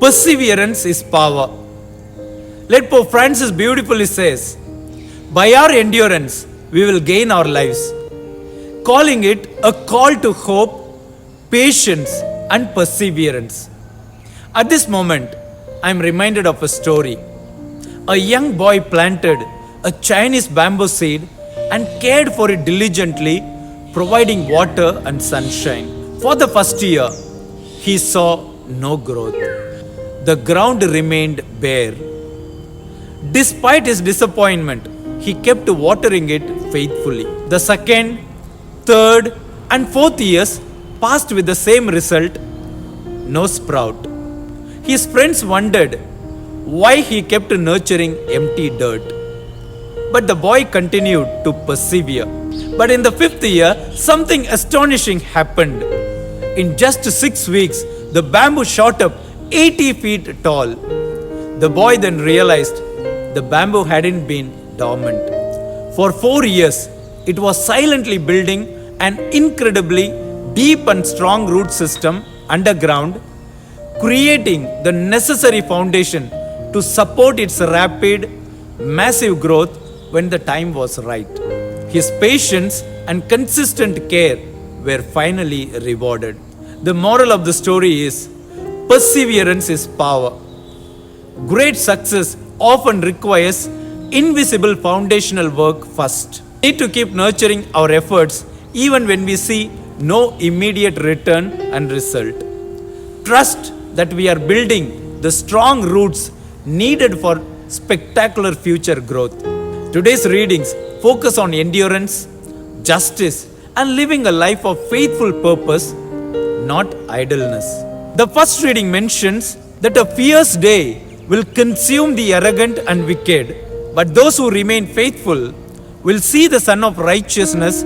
Perseverance is power. Let Pope Francis beautifully says, by our endurance, we will gain our lives, calling it a call to hope, patience, and perseverance. At this moment, I am reminded of a story. A young boy planted a Chinese bamboo seed and cared for it diligently, providing water and sunshine. For the first year, he saw no growth. The ground remained bare. Despite his disappointment, he kept watering it faithfully. The second, third, and fourth years passed with the same result, no sprout. His friends wondered why he kept nurturing empty dirt. But the boy continued to persevere. But in the fifth year, something astonishing happened. In just 6 weeks, the bamboo shot up 80 feet tall. The boy then realized the bamboo hadn't been dormant. For 4 years, it was silently building an incredibly deep and strong root system underground, creating the necessary foundation to support its rapid, massive growth when the time was right. His patience and consistent care were finally rewarded. The moral of the story is, perseverance is power. Great success often requires invisible foundational work first. We need to keep nurturing our efforts even when we see no immediate return and result. Trust that we are building the strong roots needed for spectacular future growth. Today's readings focus on endurance, justice, and living a life of faithful purpose, not idleness. The first reading mentions that a fierce day will consume the arrogant and wicked, but those who remain faithful will see the Sun of Righteousness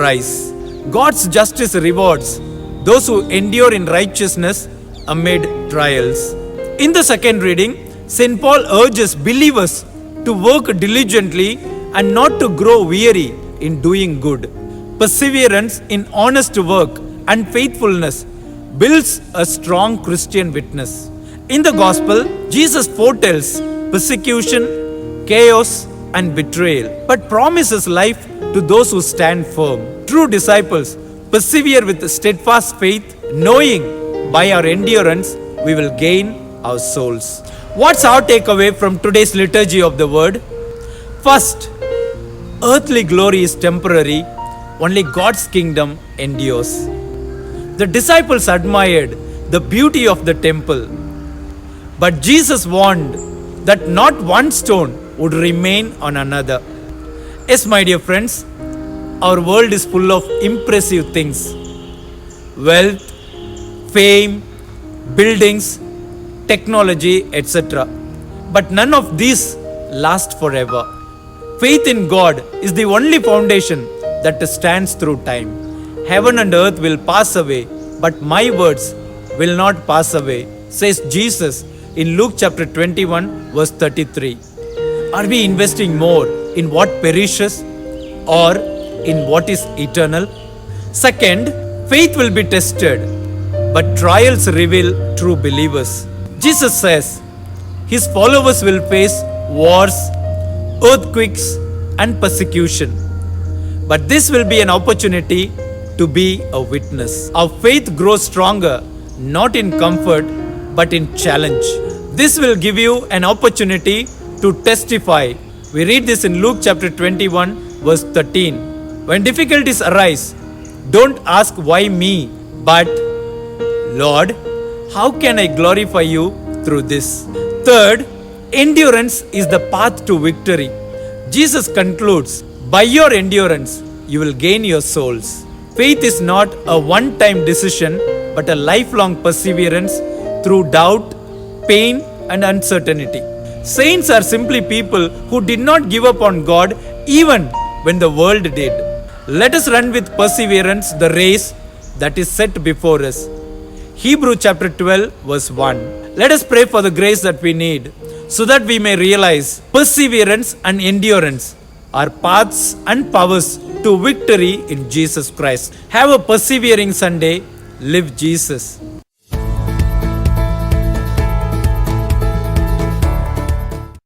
rise. God's justice rewards those who endure in righteousness amid trials. In the second reading, St. Paul urges believers to work diligently and not to grow weary in doing good. Perseverance in honest work and faithfulness builds a strong Christian witness. In the Gospel, Jesus foretells persecution, chaos, and betrayal, but promises life to those who stand firm. True disciples persevere with steadfast faith, knowing by our endurance we will gain our souls. What's our takeaway from today's liturgy of the word? First, earthly glory is temporary, only God's kingdom endures. The disciples admired the beauty of the temple, but Jesus warned that not one stone would remain on another. Yes, my dear friends, our world is full of impressive things: wealth, fame, buildings, technology, etc. But none of these last forever. Faith in God is the only foundation that stands through time. Heaven and earth will pass away, but my words will not pass away, says Jesus in Luke chapter 21, verse 33. Are we investing more in what perishes or in what is eternal? Second, faith will be tested, but trials reveal true believers. Jesus says his followers will face wars, earthquakes, and persecution. But this will be an opportunity to be a witness. Our faith grows stronger, not in comfort, but in challenge. This will give you an opportunity to testify. We read this in Luke chapter 21, verse 13. When difficulties arise, don't ask why me, but Lord, how can I glorify you through this? Third, endurance is the path to victory. Jesus concludes, by your endurance, you will gain your souls. Faith is not a one-time decision, but a lifelong perseverance through doubt, pain, and uncertainty. Saints are simply people who did not give up on God even when the world did. Let us run with perseverance the race that is set before us. Hebrews chapter 12, verse 1. Let us pray for the grace that we need so that we may realize perseverance and endurance are paths and powers to victory in Jesus Christ. Have a persevering Sunday. Live Jesus.